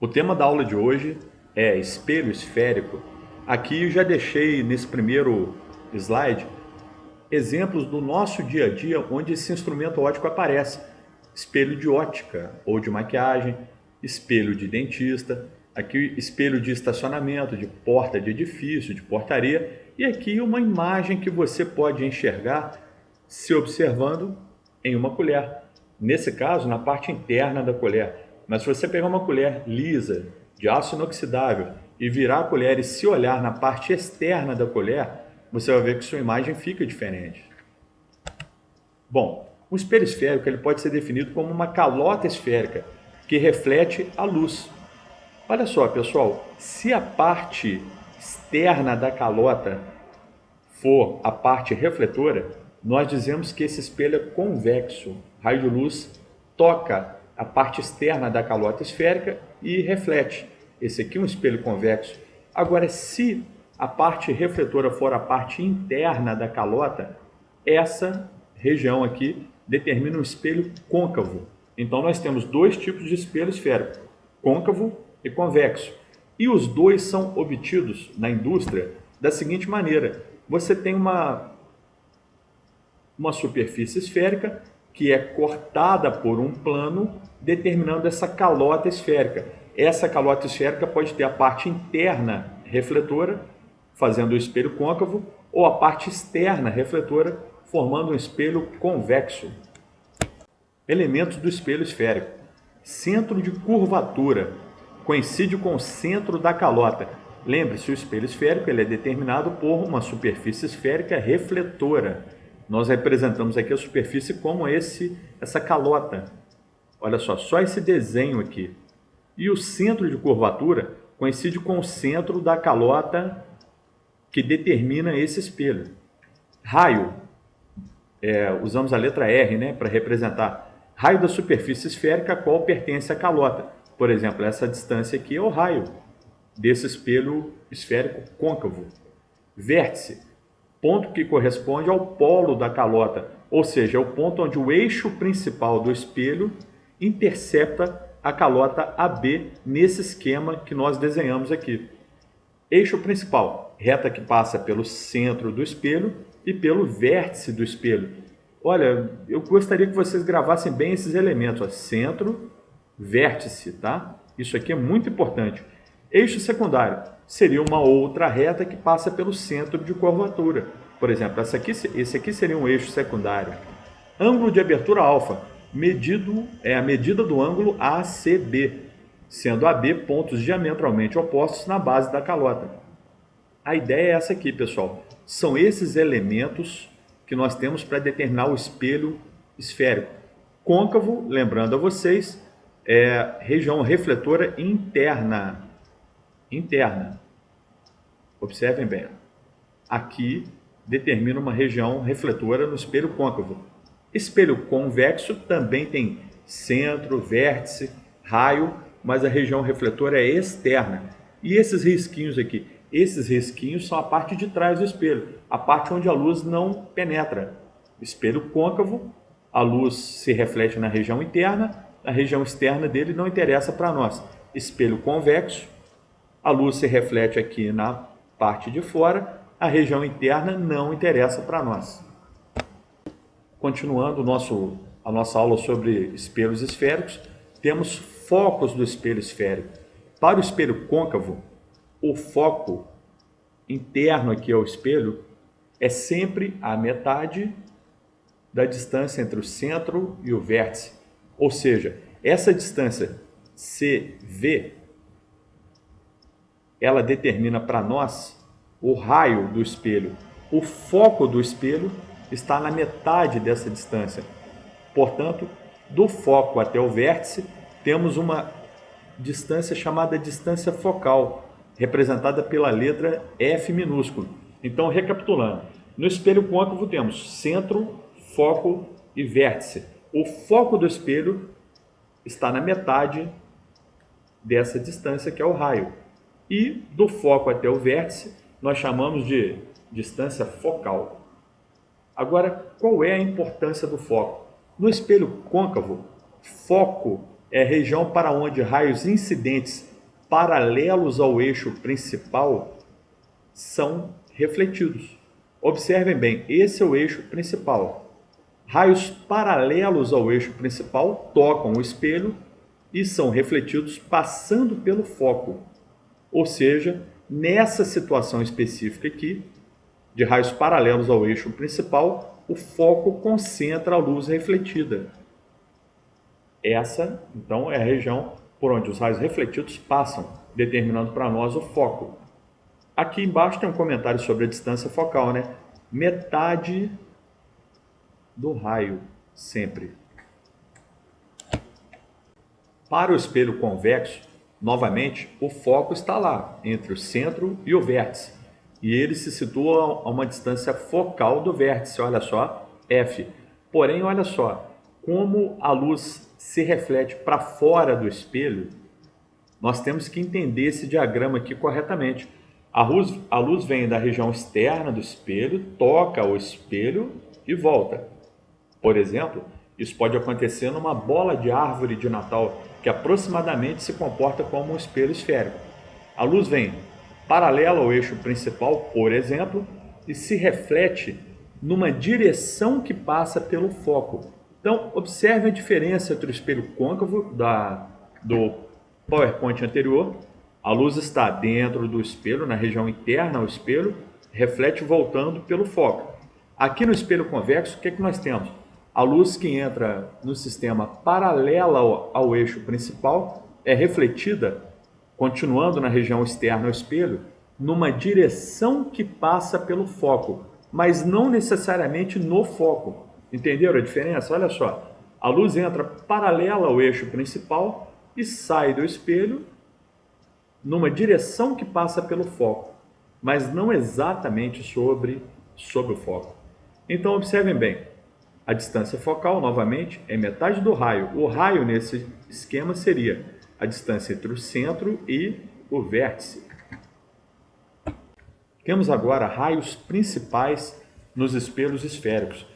O tema da aula de hoje é espelho esférico. Aqui eu já deixei nesse primeiro slide exemplos do nosso dia a dia onde esse instrumento óptico aparece. Espelho de ótica ou de maquiagem, espelho de dentista, aqui espelho de estacionamento, de porta de edifício, de portaria, e aqui uma imagem que você pode enxergar se observando em uma colher. Nesse caso, na parte interna da colher. Mas se você pegar uma colher lisa, de aço inoxidável, e virar a colher e se olhar na parte externa da colher, você vai ver que sua imagem fica diferente. Bom, um espelho esférico ele pode ser definido como uma calota esférica que reflete a luz. Olha só, pessoal, se a parte externa da calota for a parte refletora, nós dizemos que esse espelho é convexo. Raio de luz toca a parte externa da calota esférica e reflete. Esse aqui é um espelho convexo. Agora, se a parte refletora for a parte interna da calota, essa região aqui determina um espelho côncavo. Então, nós temos dois tipos de espelho esférico, côncavo e convexo. E os dois são obtidos na indústria da seguinte maneira. Você tem uma superfície esférica que é cortada por um plano determinando essa calota esférica. Essa calota esférica pode ter a parte interna refletora, fazendo o espelho côncavo, ou a parte externa refletora, formando um espelho convexo. Elementos do espelho esférico. Centro de curvatura. Coincide com o centro da calota. Lembre-se, o espelho esférico ele é determinado por uma superfície esférica refletora. Nós representamos aqui a superfície como essa calota. Olha só esse desenho aqui. E o centro de curvatura coincide com o centro da calota que determina esse espelho. Raio, usamos a letra R, né, para representar. Raio da superfície esférica a qual pertence a calota. Por exemplo, essa distância aqui é o raio desse espelho esférico côncavo. Vértice, ponto que corresponde ao polo da calota, ou seja, é o ponto onde o eixo principal do espelho intercepta a calota AB nesse esquema que nós desenhamos aqui. Eixo principal, reta que passa pelo centro do espelho e pelo vértice do espelho. Olha, eu gostaria que vocês gravassem bem esses elementos, ó, centro, vértice, tá? Isso aqui é muito importante. Eixo secundário seria uma outra reta que passa pelo centro de curvatura. Por exemplo, esse aqui seria um eixo secundário. Ângulo de abertura alfa, é a medida do ângulo ACB, sendo AB pontos diametralmente opostos na base da calota. A ideia é essa aqui, pessoal. São esses elementos que nós temos para determinar o espelho esférico. Côncavo, lembrando a vocês, é região refletora interna. Observem bem. Aqui determina uma região refletora no espelho côncavo. Espelho convexo também tem centro, vértice, raio, mas a região refletora é externa. E esses risquinhos aqui? Esses risquinhos são a parte de trás do espelho, a parte onde a luz não penetra. Espelho côncavo, a luz se reflete na região interna, a região externa dele não interessa para nós. Espelho convexo, a luz se reflete aqui na parte de fora, a região interna não interessa para nós. Continuando a nossa aula sobre espelhos esféricos, temos focos do espelho esférico. Para o espelho côncavo, o foco interno aqui ao espelho é sempre a metade da distância entre o centro e o vértice. Ou seja, essa distância CV, ela determina para nós o raio do espelho. O foco do espelho está na metade dessa distância. Portanto, do foco até o vértice, temos uma distância chamada distância focal, representada pela letra F minúsculo. Então, recapitulando, no espelho côncavo temos centro, foco e vértice. O foco do espelho está na metade dessa distância, que é o raio. E do foco até o vértice, nós chamamos de distância focal. Agora, qual é a importância do foco? No espelho côncavo, foco é a região para onde raios incidentes paralelos ao eixo principal são refletidos. Observem bem, esse é o eixo principal. Raios paralelos ao eixo principal tocam o espelho e são refletidos passando pelo foco. Ou seja, nessa situação específica aqui, de raios paralelos ao eixo principal, o foco concentra a luz refletida. Essa, então, é a região por onde os raios refletidos passam, determinando para nós o foco. Aqui embaixo tem um comentário sobre a distância focal, né? Metade do raio, sempre. Para o espelho convexo, novamente, o foco está lá, entre o centro e o vértice. E ele se situa a uma distância focal do vértice, olha só, F. Porém, olha só, como a luz se reflete para fora do espelho, nós temos que entender esse diagrama aqui corretamente. A luz vem da região externa do espelho, toca o espelho e volta. Por exemplo, isso pode acontecer numa bola de árvore de Natal, que aproximadamente se comporta como um espelho esférico. A luz vem paralela ao eixo principal, por exemplo, e se reflete numa direção que passa pelo foco. Então, observe a diferença entre o espelho côncavo do PowerPoint anterior. A luz está dentro do espelho, na região interna ao espelho, reflete voltando pelo foco. Aqui no espelho convexo, o que nós temos? A luz que entra no sistema paralela ao eixo principal é refletida, continuando na região externa ao espelho, numa direção que passa pelo foco, mas não necessariamente no foco. Entenderam a diferença? Olha só, a luz entra paralela ao eixo principal e sai do espelho numa direção que passa pelo foco, mas não exatamente sobre o foco. Então, observem bem, a distância focal, novamente, é metade do raio. O raio, nesse esquema, seria a distância entre o centro e o vértice. Temos agora raios principais nos espelhos esféricos.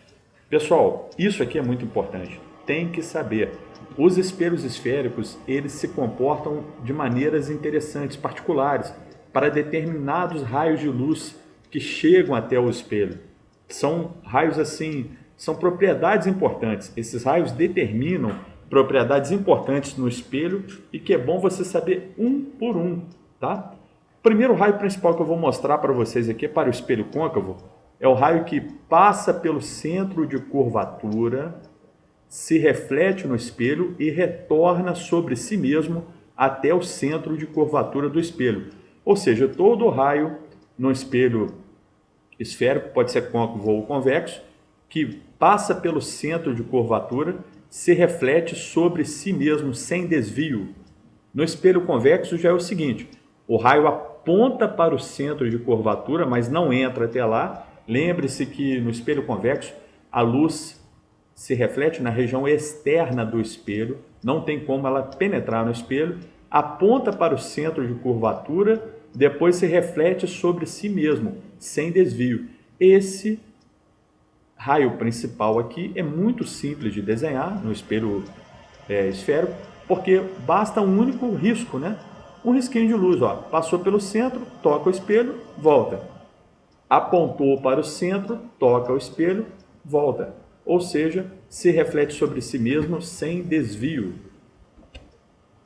Pessoal, isso aqui é muito importante. Tem que saber. Os espelhos esféricos, eles se comportam de maneiras interessantes, particulares, para determinados raios de luz que chegam até o espelho. São raios assim, são propriedades importantes. Esses raios determinam propriedades importantes no espelho e que é bom você saber um por um, tá? O primeiro raio principal que eu vou mostrar para vocês aqui para o espelho côncavo é o raio que passa pelo centro de curvatura, se reflete no espelho e retorna sobre si mesmo até o centro de curvatura do espelho. Ou seja, todo raio no espelho esférico, pode ser côncavo ou convexo, que passa pelo centro de curvatura, se reflete sobre si mesmo sem desvio. No espelho convexo já é o seguinte, o raio aponta para o centro de curvatura, mas não entra até lá. Lembre-se que no espelho convexo a luz se reflete na região externa do espelho, não tem como ela penetrar no espelho, aponta para o centro de curvatura, depois se reflete sobre si mesmo, sem desvio. Esse raio principal aqui é muito simples de desenhar no espelho esférico, porque basta um único risco, né? Um risquinho de luz, ó, passou pelo centro, toca o espelho, volta. Apontou para o centro, toca o espelho, volta. Ou seja, se reflete sobre si mesmo sem desvio.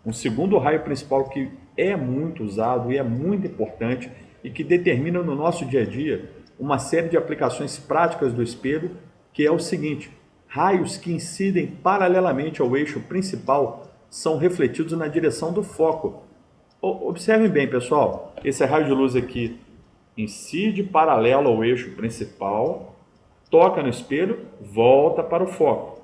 Um segundo raio principal que é muito usado e é muito importante e que determina no nosso dia a dia uma série de aplicações práticas do espelho, que é o seguinte: raios que incidem paralelamente ao eixo principal são refletidos na direção do foco. Observem bem, pessoal, esse raio de luz aqui incide paralelo ao eixo principal, toca no espelho, volta para o foco.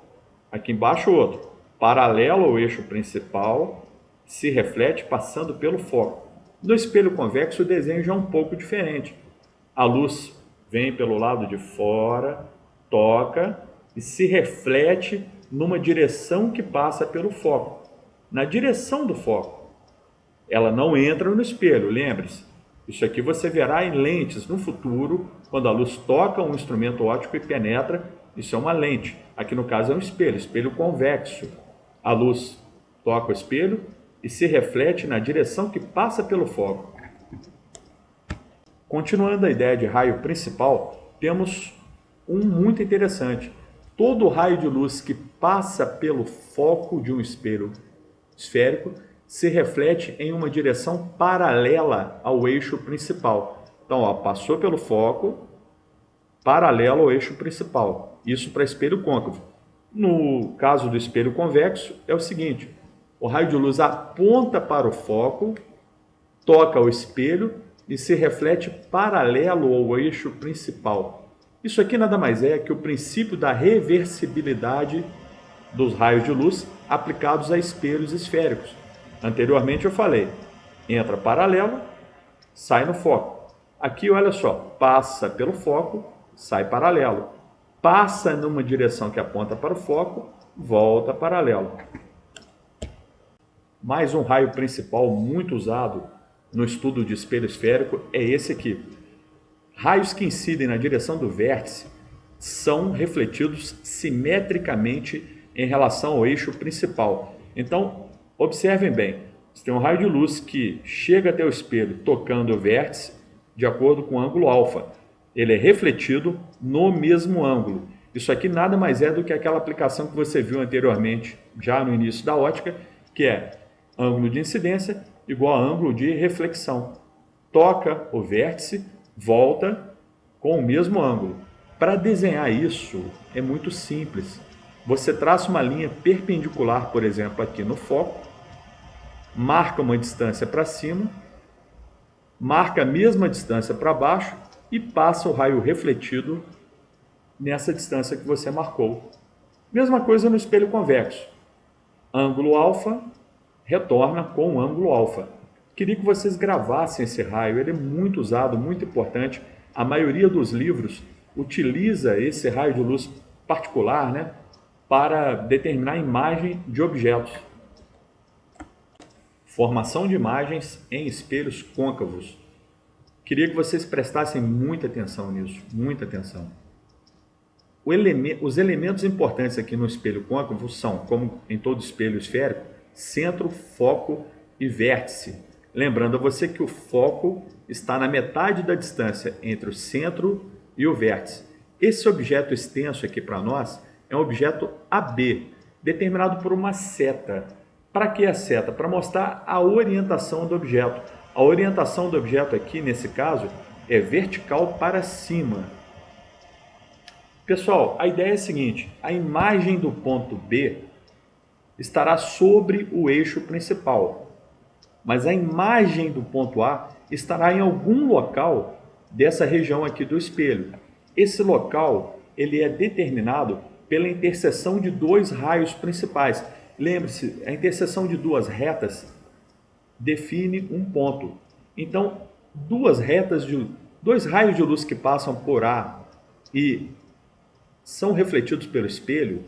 Aqui embaixo outro, paralelo ao eixo principal, se reflete passando pelo foco. No espelho convexo o desenho já é um pouco diferente. A luz vem pelo lado de fora, toca e se reflete numa direção que passa pelo foco. Na direção do foco. Ela não entra no espelho, lembre-se. Isso aqui você verá em lentes no futuro, quando a luz toca um instrumento óptico e penetra, isso é uma lente. Aqui no caso é um espelho convexo. A luz toca o espelho e se reflete na direção que passa pelo foco. Continuando a ideia de raio principal, temos um muito interessante. Todo raio de luz que passa pelo foco de um espelho esférico se reflete em uma direção paralela ao eixo principal. Então, ó, passou pelo foco, paralelo ao eixo principal. Isso para espelho côncavo. No caso do espelho convexo, é o seguinte: o raio de luz aponta para o foco, toca o espelho e se reflete paralelo ao eixo principal. Isso aqui nada mais é que o princípio da reversibilidade dos raios de luz aplicados a espelhos esféricos. Anteriormente eu falei, entra paralelo, sai no foco. Aqui, olha só, passa pelo foco, sai paralelo. Passa numa direção que aponta para o foco, volta paralelo. Mais um raio principal muito usado no estudo de espelho esférico é esse aqui. Raios que incidem na direção do vértice são refletidos simetricamente em relação ao eixo principal. Então, observem bem, você tem um raio de luz que chega até o espelho tocando o vértice de acordo com o ângulo alfa. Ele é refletido no mesmo ângulo. Isso aqui nada mais é do que aquela aplicação que você viu anteriormente, já no início da ótica, que é ângulo de incidência igual a ângulo de reflexão. Toca o vértice, volta com o mesmo ângulo. Para desenhar isso é muito simples. Você traça uma linha perpendicular, por exemplo, aqui no foco, marca uma distância para cima, marca a mesma distância para baixo e passa o raio refletido nessa distância que você marcou. Mesma coisa no espelho convexo. Ângulo alfa retorna com o ângulo alfa. Queria que vocês gravassem esse raio, ele é muito usado, muito importante. A maioria dos livros utiliza esse raio de luz particular, né, para determinar a imagem de objetos. Formação de imagens em espelhos côncavos. Queria que vocês prestassem muita atenção nisso, muita atenção. Os elementos importantes aqui no espelho côncavo são, como em todo espelho esférico, centro, foco e vértice. Lembrando a você que o foco está na metade da distância entre o centro e o vértice. Esse objeto extenso aqui para nós é um objeto AB, determinado por uma seta. Para que a seta? Para mostrar a orientação do objeto. A orientação do objeto aqui, nesse caso, é vertical para cima. Pessoal, a ideia é a seguinte: a imagem do ponto B estará sobre o eixo principal, mas a imagem do ponto A estará em algum local dessa região aqui do espelho. Esse local ele é determinado pela interseção de dois raios principais. Lembre-se, a interseção de duas retas define um ponto. Então, dois raios de luz que passam por A e são refletidos pelo espelho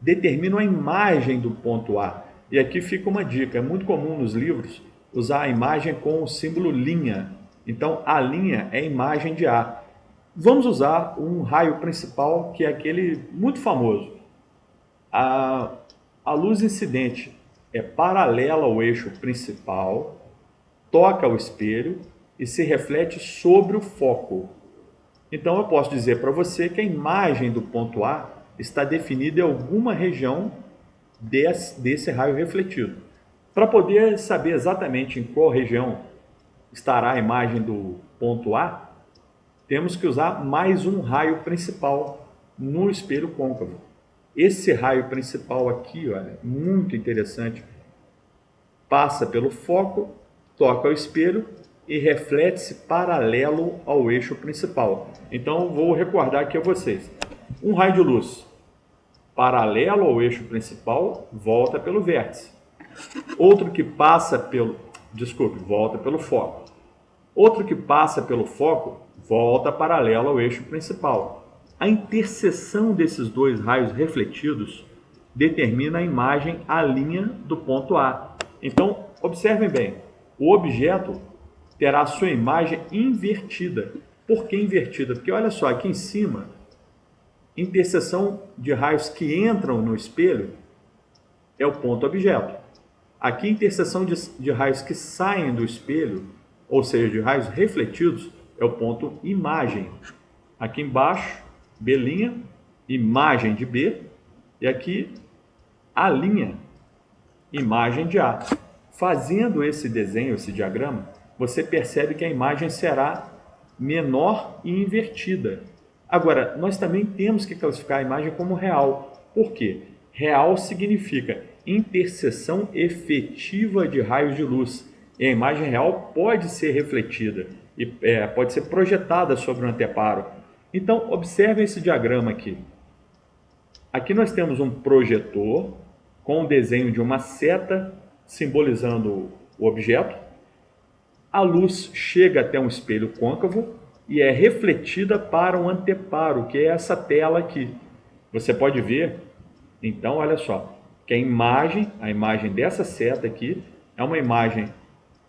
determinam a imagem do ponto A. E aqui fica uma dica: é muito comum nos livros usar a imagem com o símbolo linha. Então, a linha é a imagem de A. Vamos usar um raio principal, que é aquele muito famoso. A luz incidente é paralela ao eixo principal, toca o espelho e se reflete sobre o foco. Então, eu posso dizer para você que a imagem do ponto A está definida em alguma região desse raio refletido. Para poder saber exatamente em qual região estará a imagem do ponto A, temos que usar mais um raio principal no espelho côncavo. Esse raio principal aqui, olha, muito interessante, passa pelo foco, toca o espelho e reflete-se paralelo ao eixo principal. Então, vou recordar aqui a vocês. Um raio de luz paralelo ao eixo principal volta pelo vértice. Outro que passa volta pelo foco. Outro que passa pelo foco volta paralelo ao eixo principal. A interseção desses dois raios refletidos determina a imagem, a linha do ponto A. Então, observem bem, o objeto terá a sua imagem invertida. Por que invertida? Porque olha só, aqui em cima, interseção de raios que entram no espelho é o ponto objeto. Aqui, a interseção de raios que saem do espelho, ou seja, de raios refletidos, é o ponto imagem. Aqui embaixo, B', imagem de B, e aqui a linha, imagem de A. Fazendo esse desenho, esse diagrama, você percebe que a imagem será menor e invertida. Agora, nós também temos que classificar a imagem como real. Por quê? Real significa interseção efetiva de raios de luz. E a imagem real pode ser refletida e pode ser projetada sobre o anteparo. Então, observe esse diagrama aqui. Aqui nós temos um projetor com o desenho de uma seta simbolizando o objeto. A luz chega até um espelho côncavo e é refletida para um anteparo, que é essa tela aqui. Você pode ver, então, olha só, que a imagem dessa seta aqui é uma imagem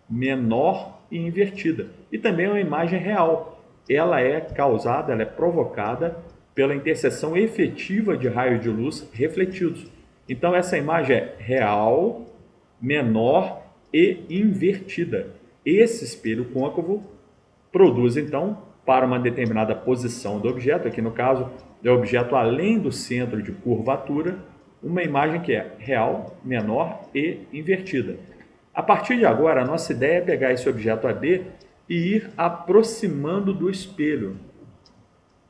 menor e invertida. E também é uma imagem real. Ela é causada, ela é provocada pela interseção efetiva de raios de luz refletidos. Então, essa imagem é real, menor e invertida. Esse espelho côncavo produz, então, para uma determinada posição do objeto, aqui no caso, é o objeto além do centro de curvatura, uma imagem que é real, menor e invertida. A partir de agora, a nossa ideia é pegar esse objeto AB e ir aproximando do espelho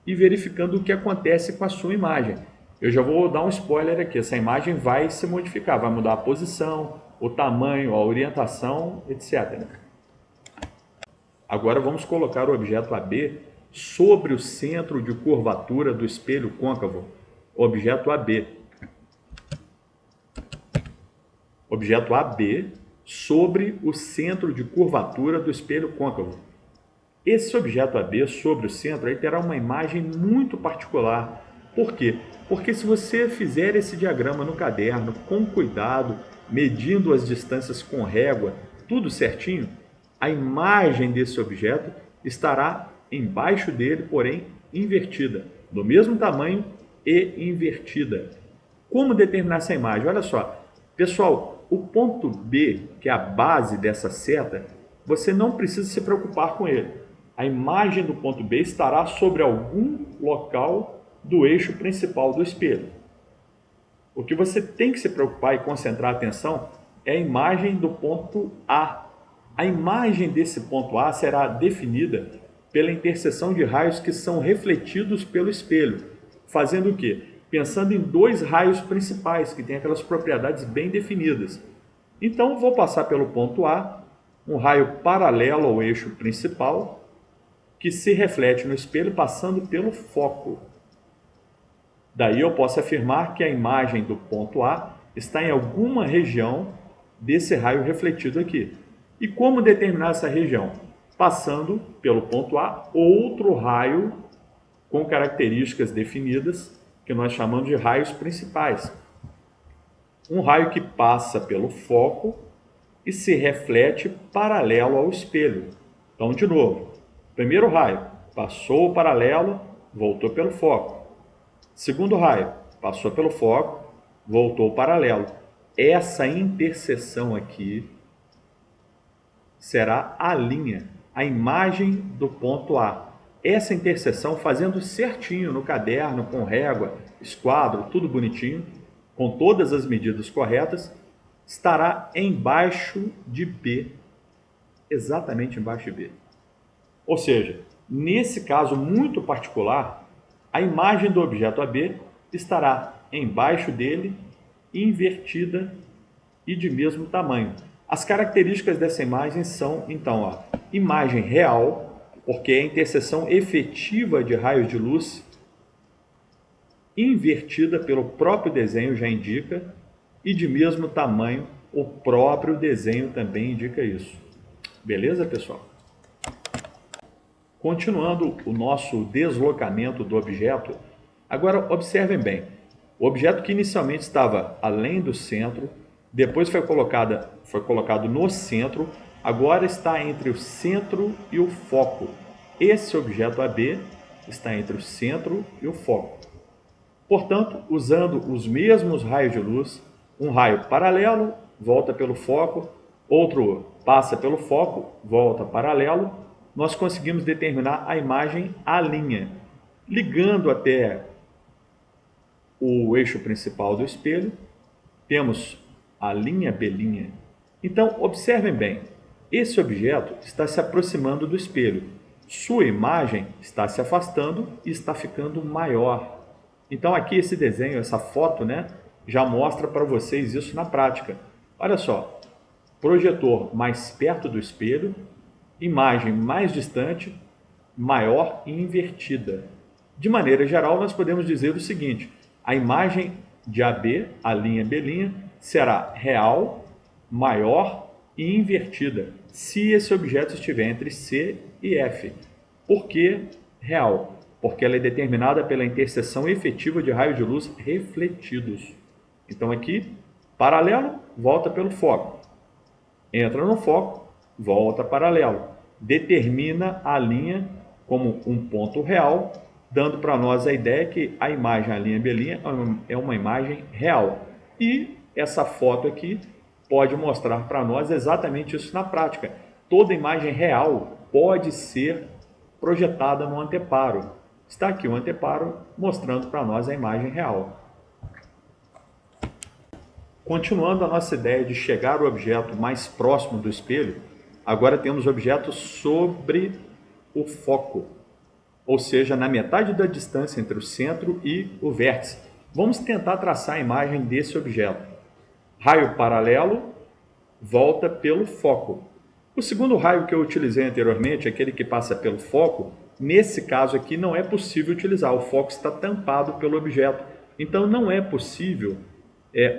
e verificando o que acontece com a sua imagem. Eu já vou dar um spoiler aqui, essa imagem vai se modificar, vai mudar a posição, o tamanho, a orientação, etc. Agora vamos colocar o objeto AB sobre o centro de curvatura do espelho côncavo, objeto AB. Objeto AB sobre o centro de curvatura do espelho côncavo. Esse objeto AB sobre o centro aí terá uma imagem muito particular. Por quê? Porque se você fizer esse diagrama no caderno com cuidado, medindo as distâncias com régua, tudo certinho, a imagem desse objeto estará embaixo dele, porém invertida, do mesmo tamanho e invertida. Como determinar essa imagem? Olha só, pessoal, o ponto B, que é a base dessa seta, você não precisa se preocupar com ele. A imagem do ponto B estará sobre algum local do eixo principal do espelho. O que você tem que se preocupar e concentrar a atenção é a imagem do ponto A. A imagem desse ponto A será definida pela interseção de raios que são refletidos pelo espelho, fazendo o quê? Pensando em dois raios principais, que têm aquelas propriedades bem definidas. Então, vou passar pelo ponto A, um raio paralelo ao eixo principal, que se reflete no espelho passando pelo foco. Daí eu posso afirmar que a imagem do ponto A está em alguma região desse raio refletido aqui. E como determinar essa região? Passando pelo ponto A, outro raio com características definidas, que nós chamamos de raios principais. Um raio que passa pelo foco e se reflete paralelo ao espelho. Então, de novo, primeiro raio, passou o paralelo, voltou pelo foco. Segundo raio, passou pelo foco, voltou o paralelo. Essa interseção aqui será a linha, a imagem do ponto A. Essa interseção, fazendo certinho no caderno, com régua, esquadro, tudo bonitinho, com todas as medidas corretas, estará embaixo de B, exatamente embaixo de B. Ou seja, nesse caso muito particular, a imagem do objeto AB estará embaixo dele, invertida e de mesmo tamanho. As características dessa imagem são, então, imagem real, porque é a interseção efetiva de raios de luz, invertida pelo próprio desenho já indica, e de mesmo tamanho, o próprio desenho também indica isso. Beleza, pessoal? Continuando o nosso deslocamento do objeto, agora observem bem, o objeto que inicialmente estava além do centro, depois foi colocado no centro, agora está entre o centro e o foco. Esse objeto AB está entre o centro e o foco. Portanto, usando os mesmos raios de luz, um raio paralelo volta pelo foco, outro passa pelo foco, volta paralelo, nós conseguimos determinar a imagem à linha, ligando até o eixo principal do espelho, temos a linha B'. Então, observem bem, esse objeto está se aproximando do espelho, sua imagem está se afastando e está ficando maior. Então aqui esse desenho, essa foto, né, já mostra para vocês isso na prática. Olha só, projetor mais perto do espelho, imagem mais distante, maior e invertida. De maneira geral, nós podemos dizer o seguinte: a imagem de AB, a linha B', será real, maior e invertida, se esse objeto estiver entre C e F. Por que real? Porque ela é determinada pela interseção efetiva de raios de luz refletidos. Então aqui, paralelo, volta pelo foco. Entra no foco, volta paralelo. Determina a linha como um ponto real, dando para nós a ideia que a imagem, a linha B' é uma imagem real. E essa foto aqui pode mostrar para nós exatamente isso na prática. Toda imagem real pode ser projetada no anteparo. Está aqui o anteparo mostrando para nós a imagem real. Continuando a nossa ideia de chegar ao objeto mais próximo do espelho, agora temos o objeto sobre o foco, ou seja, na metade da distância entre o centro e o vértice. Vamos tentar traçar a imagem desse objeto. Raio paralelo, volta pelo foco. O segundo raio que eu utilizei anteriormente, aquele que passa pelo foco, nesse caso aqui não é possível utilizar, o foco está tampado pelo objeto. Então não é possível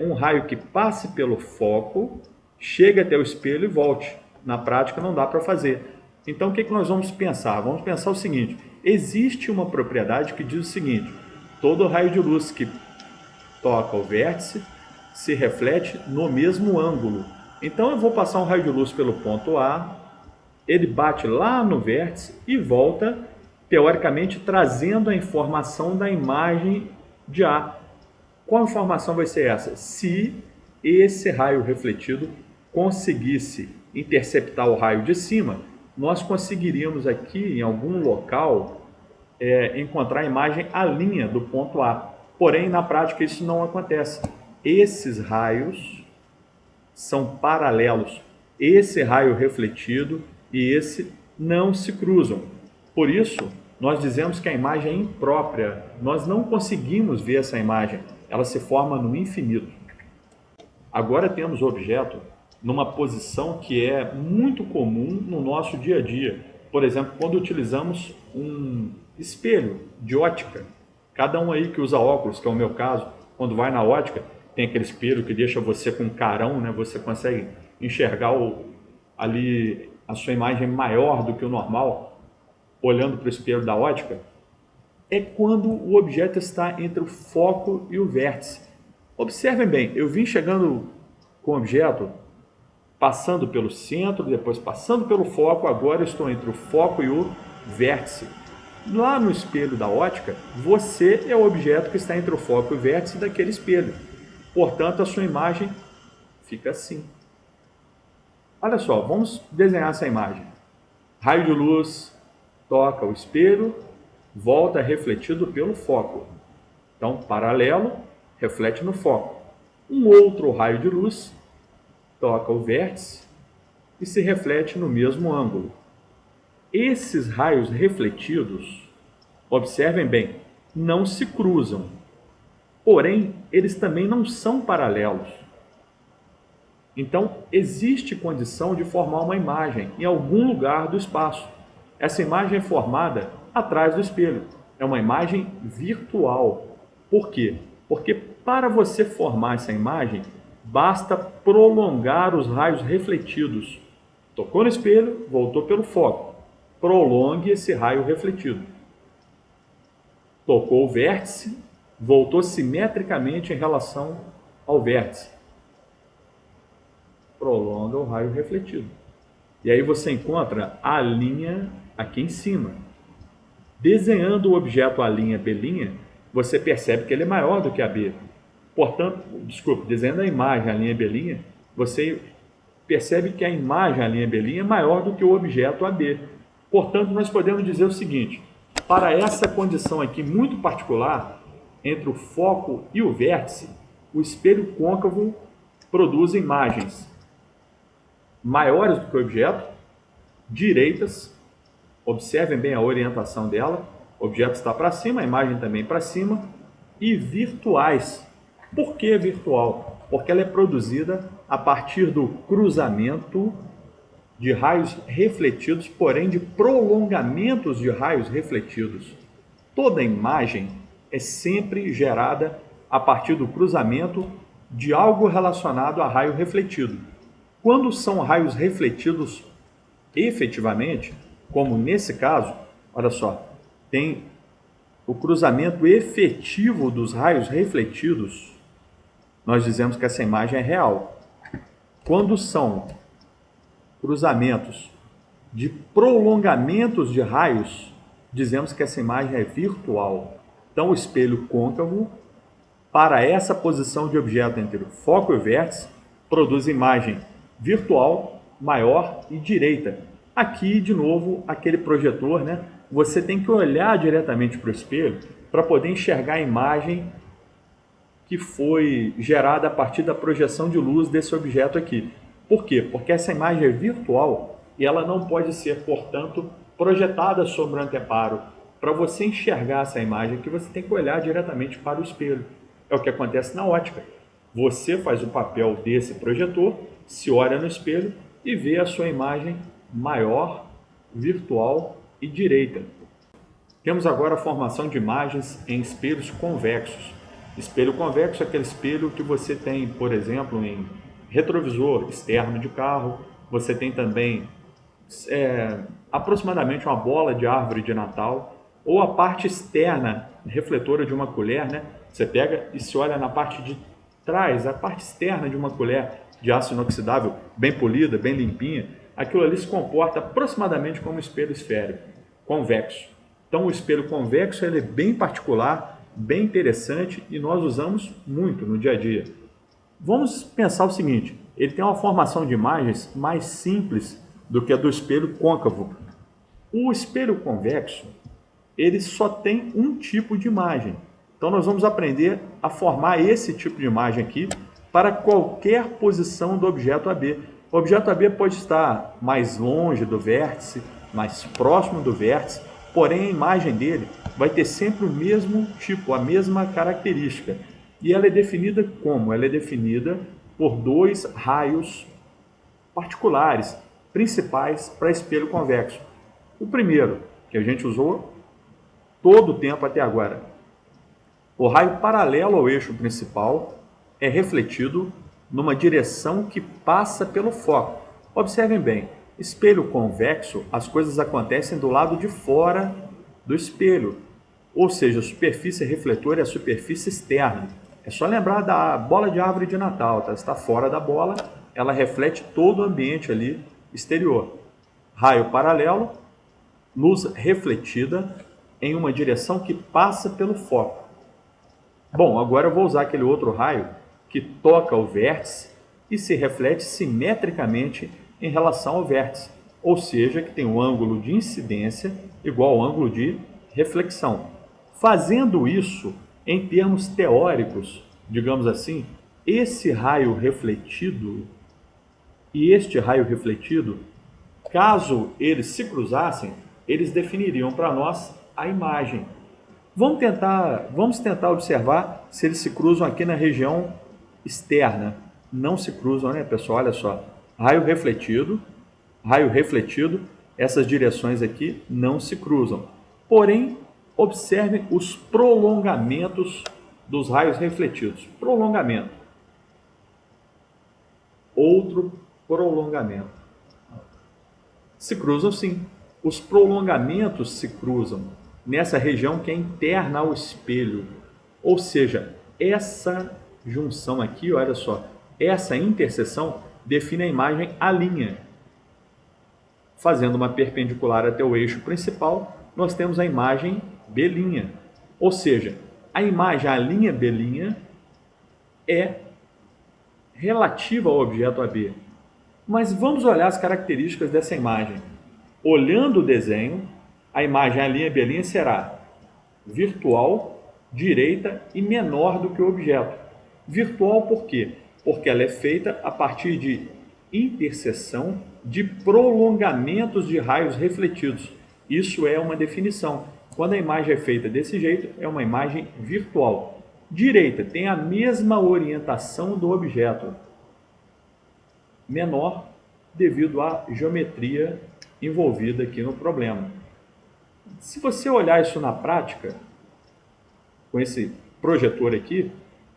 um raio que passe pelo foco, chegue até o espelho e volte. Na prática não dá para fazer. Então o que nós vamos pensar? Vamos pensar o seguinte: existe uma propriedade que diz o seguinte: todo raio de luz que toca o vértice se reflete no mesmo ângulo. Então eu vou passar um raio de luz pelo ponto A, ele bate lá no vértice e volta, teoricamente, trazendo a informação da imagem de A. Qual informação vai ser essa? Se esse raio refletido conseguisse interceptar o raio de cima, nós conseguiríamos aqui, em algum local, encontrar a imagem à linha do ponto A. Porém, na prática, isso não acontece. Esses raios são paralelos. Esse raio refletido e esse não se cruzam. Por isso, nós dizemos que a imagem é imprópria. Nós não conseguimos ver essa imagem. Ela se forma no infinito. Agora temos o objeto numa posição que é muito comum no nosso dia a dia. Por exemplo, quando utilizamos um espelho de ótica. Cada um aí que usa óculos, que é o meu caso, quando vai na ótica, tem aquele espelho que deixa você com um carão, né? Você consegue enxergar ali a sua imagem maior do que o normal, olhando para o espelho da ótica. É quando o objeto está entre o foco e o vértice. Observem bem, eu vim chegando com o objeto, passando pelo centro, depois passando pelo foco, agora estou entre o foco e o vértice. Lá no espelho da ótica, você é o objeto que está entre o foco e o vértice daquele espelho. Portanto, a sua imagem fica assim. Olha só, vamos desenhar essa imagem. Raio de luz toca o espelho, volta refletido pelo foco. Então, paralelo, reflete no foco. Um outro raio de luz toca o vértice e se reflete no mesmo ângulo. Esses raios refletidos, observem bem, não se cruzam. Porém, eles também não são paralelos. Então, existe condição de formar uma imagem em algum lugar do espaço. Essa imagem é formada atrás do espelho. É uma imagem virtual. Por quê? Porque para você formar essa imagem, basta prolongar os raios refletidos. Tocou no espelho, voltou pelo foco. Prolongue esse raio refletido. Tocou o vértice, voltou simetricamente em relação ao vértice. Prolonga o raio refletido. E aí você encontra a linha aqui em cima. Desenhando o objeto a linha B', você percebe que ele é maior do que a B. Portanto, desenhando a imagem a linha B', você percebe que a imagem, a linha B' é maior do que o objeto AB. Portanto, nós podemos dizer o seguinte: para essa condição aqui muito particular, entre o foco e o vértice, o espelho côncavo produz imagens maiores do que o objeto, direitas, observem bem a orientação dela, o objeto está para cima, a imagem também para cima, e virtuais. Por que virtual? Porque ela é produzida a partir do cruzamento de raios refletidos, porém de prolongamentos de raios refletidos. Toda imagem é sempre gerada a partir do cruzamento de algo relacionado a raio refletido. Quando são raios refletidos efetivamente, como nesse caso, olha só, tem o cruzamento efetivo dos raios refletidos, nós dizemos que essa imagem é real. Quando são cruzamentos de prolongamentos de raios, dizemos que essa imagem é virtual. Então, o espelho côncavo, para essa posição de objeto entre o foco e o vértice, produz imagem virtual, maior e direita. Aqui, de novo, aquele projetor, né? Você tem que olhar diretamente para o espelho para poder enxergar a imagem que foi gerada a partir da projeção de luz desse objeto aqui. Por quê? Porque essa imagem é virtual e ela não pode ser, portanto, projetada sobre o anteparo. Para você enxergar essa imagem aqui, você tem que olhar diretamente para o espelho. É o que acontece na ótica. Você faz o papel desse projetor, se olha no espelho e vê a sua imagem maior, virtual e direita. Temos agora a formação de imagens em espelhos convexos. Espelho convexo é aquele espelho que você tem, por exemplo, em retrovisor externo de carro. Você tem também aproximadamente uma bola de árvore de Natal, ou a parte externa refletora de uma colher, né? Você pega e se olha na parte de trás, a parte externa de uma colher de aço inoxidável, bem polida, bem limpinha. Aquilo ali se comporta aproximadamente como um espelho esférico, convexo. Então, o espelho convexo ele é bem particular, bem interessante e nós usamos muito no dia a dia. Vamos pensar o seguinte: ele tem uma formação de imagens mais simples do que a do espelho côncavo. O espelho convexo ele só tem um tipo de imagem. Então, nós vamos aprender a formar esse tipo de imagem aqui para qualquer posição do objeto AB. O objeto AB pode estar mais longe do vértice, mais próximo do vértice, porém a imagem dele vai ter sempre o mesmo tipo, a mesma característica. E ela é definida como? Ela é definida por dois raios particulares, principais para espelho convexo. O primeiro, que a gente usou todo o tempo até agora, o raio paralelo ao eixo principal é refletido numa direção que passa pelo foco. Observem bem, espelho convexo, as coisas acontecem do lado de fora do espelho, ou seja, a superfície refletora é a superfície externa. É só lembrar da bola de árvore de Natal, tá? Está fora da bola, ela reflete todo o ambiente ali exterior. Raio paralelo, luz refletida em uma direção que passa pelo foco. Bom, agora eu vou usar aquele outro raio que toca o vértice e se reflete simetricamente em relação ao vértice, ou seja, que tem um ângulo de incidência igual ao ângulo de reflexão. Fazendo isso, em termos teóricos, digamos assim, esse raio refletido e este raio refletido, caso eles se cruzassem, eles definiriam para nós a imagem. Vamos tentar observar se eles se cruzam aqui na região externa. Não se cruzam, né, pessoal? Olha só. Raio refletido, essas direções aqui não se cruzam. Porém, observem os prolongamentos dos raios refletidos. Prolongamento. Outro prolongamento. Se cruzam sim. Os prolongamentos se cruzam nessa região que é interna ao espelho. Ou seja, essa junção aqui, olha só, essa interseção define a imagem A'. Fazendo uma perpendicular até o eixo principal, nós temos a imagem B'. Ou seja, a imagem A', B' é relativa ao objeto AB. Mas vamos olhar as características dessa imagem. Olhando o desenho, a imagem A', B' será virtual, direita e menor do que o objeto. Virtual por quê? Porque ela é feita a partir de interseção de prolongamentos de raios refletidos. Isso é uma definição. Quando a imagem é feita desse jeito, é uma imagem virtual. Direita tem a mesma orientação do objeto, menor devido à geometria envolvida aqui no problema. Se você olhar isso na prática, com esse projetor aqui,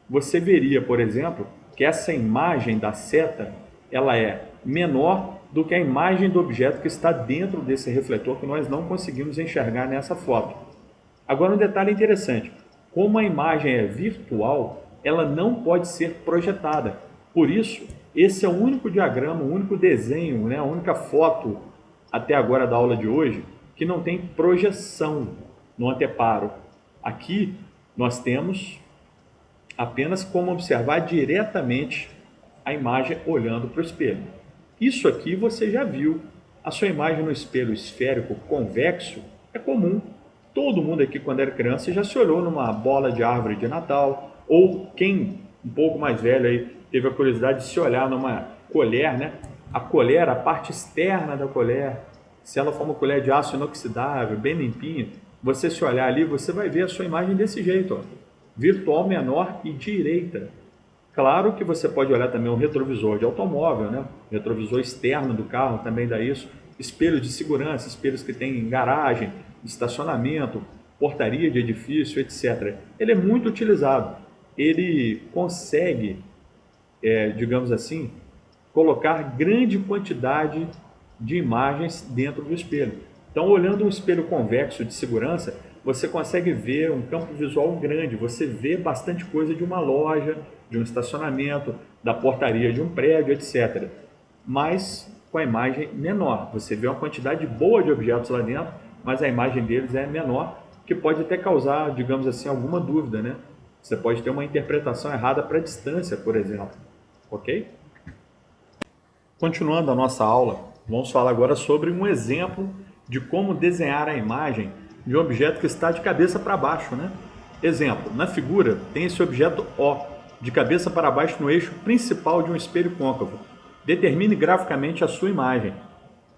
você veria, por exemplo, que essa imagem da seta ela é menor do que a imagem do objeto que está dentro desse refletor que nós não conseguimos enxergar nessa foto. Agora um detalhe interessante, como a imagem é virtual, ela não pode ser projetada. Por isso, esse é o único diagrama, o único desenho, né, a única foto até agora da aula de hoje que não tem projeção no anteparo. Aqui nós temos apenas como observar diretamente a imagem olhando para o espelho. Isso aqui você já viu. A sua imagem no espelho esférico convexo é comum. Todo mundo aqui, quando era criança, já se olhou numa bola de árvore de Natal, ou quem um pouco mais velho aí teve a curiosidade de se olhar numa colher, né? A colher, a parte externa da colher, se ela for uma colher de aço inoxidável, bem limpinha, você se olhar ali, você vai ver a sua imagem desse jeito, ó, virtual, menor e direita. Claro que você pode olhar também um retrovisor de automóvel, né? Retrovisor externo do carro também dá isso. Espelho de segurança, espelhos que tem em garagem, estacionamento, portaria de edifício, etc. Ele é muito utilizado. Ele consegue, digamos assim, colocar grande quantidade de imagens dentro do espelho. Então, olhando um espelho convexo de segurança, você consegue ver um campo visual grande, você vê bastante coisa de uma loja, de um estacionamento, da portaria de um prédio, etc. Mas com a imagem menor, você vê uma quantidade boa de objetos lá dentro, mas a imagem deles é menor, que pode até causar, digamos assim, alguma dúvida, né? Você pode ter uma interpretação errada para a distância, por exemplo. Ok? Continuando a nossa aula, vamos falar agora sobre um exemplo de como desenhar a imagem de um objeto que está de cabeça para baixo, né? Exemplo, na figura tem esse objeto O, de cabeça para baixo no eixo principal de um espelho côncavo. Determine graficamente a sua imagem.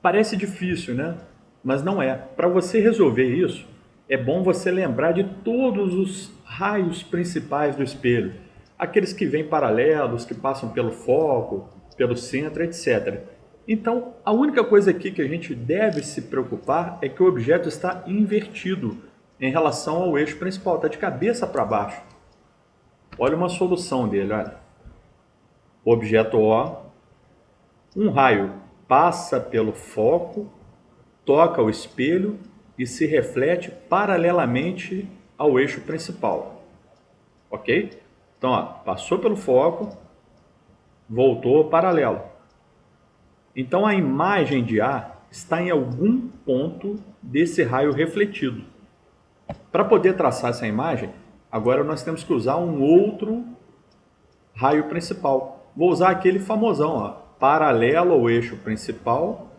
Parece difícil, né? Mas não é. Para você resolver isso, é bom você lembrar de todos os raios principais do espelho. Aqueles que vêm paralelos, que passam pelo foco, pelo centro, etc. Então, a única coisa aqui que a gente deve se preocupar é que o objeto está invertido em relação ao eixo principal, está de cabeça para baixo. Olha uma solução dele, olha. O objeto O, um raio passa pelo foco, toca o espelho e se reflete paralelamente ao eixo principal. Ok? Então, ó, passou pelo foco, voltou paralelo. Então, a imagem de A está em algum ponto desse raio refletido. Para poder traçar essa imagem, agora nós temos que usar um outro raio principal. Vou usar aquele famosão, ó, paralelo ao eixo principal,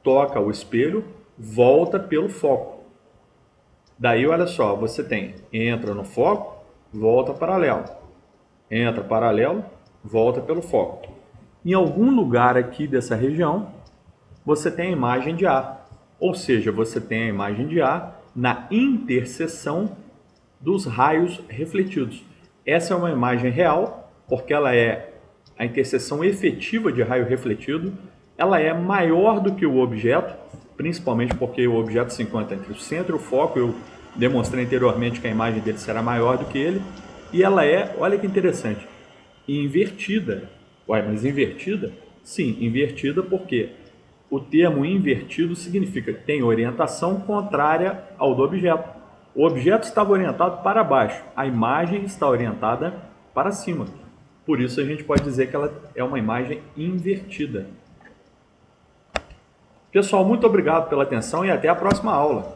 toca o espelho, volta pelo foco. Daí, olha só, você tem, entra no foco, volta paralelo. Entra paralelo, volta pelo foco. Em algum lugar aqui dessa região, você tem a imagem de A. Ou seja, você tem a imagem de A na interseção dos raios refletidos. Essa é uma imagem real, porque ela é a interseção efetiva de raio refletido. Ela é maior do que o objeto, principalmente porque o objeto se encontra entre o centro e o foco. Eu demonstrei anteriormente que a imagem dele será maior do que ele. E ela é, olha que interessante, invertida. Ué, mas invertida? Sim, invertida porque o termo invertido significa que tem orientação contrária ao do objeto. O objeto estava orientado para baixo, a imagem está orientada para cima. Por isso a gente pode dizer que ela é uma imagem invertida. Pessoal, muito obrigado pela atenção e até a próxima aula.